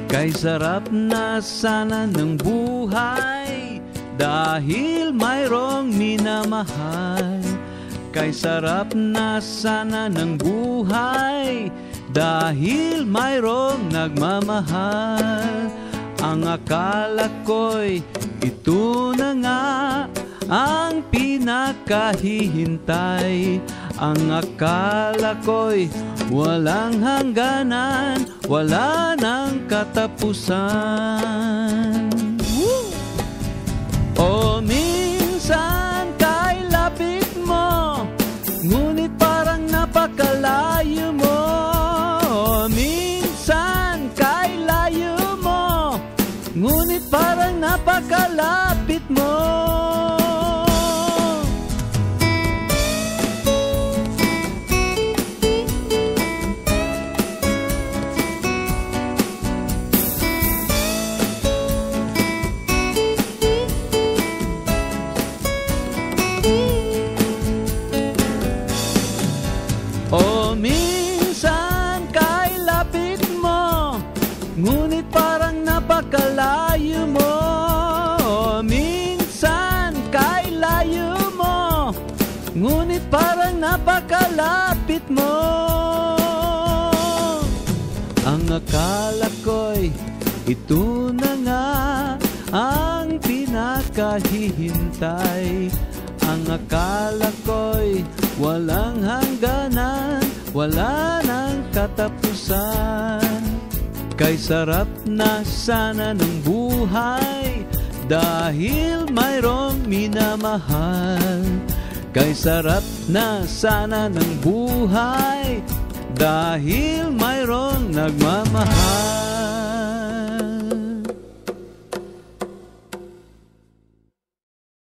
Kay sarap na sana ng buhay dahil mayroong minamahal. Kay sarap na sana ng buhay dahil mayroong nagmamahal. Ang akala ko'y ito na nga ang pinakahihintay. Ang akala ko'y walang hangganan, wala nang katapusan. O minsan kay lapit mo, ngunit parang napakalayo mo. O minsan kay layo mo, ngunit parang napakalapit mo. O minsan kay lapit mo, ngunit parang napakalayo mo. O minsan kay layo mo, ngunit parang napakalapit mo. Ang akala ko'y ito na nga ang pinakahihintay. Ang akala ko'y walang hangganan, wala nang katapusan. Kay sarap na sana ng buhay dahil mayroong minamahal. Kay sarap na sana ng buhay dahil mayroong nagmamahal.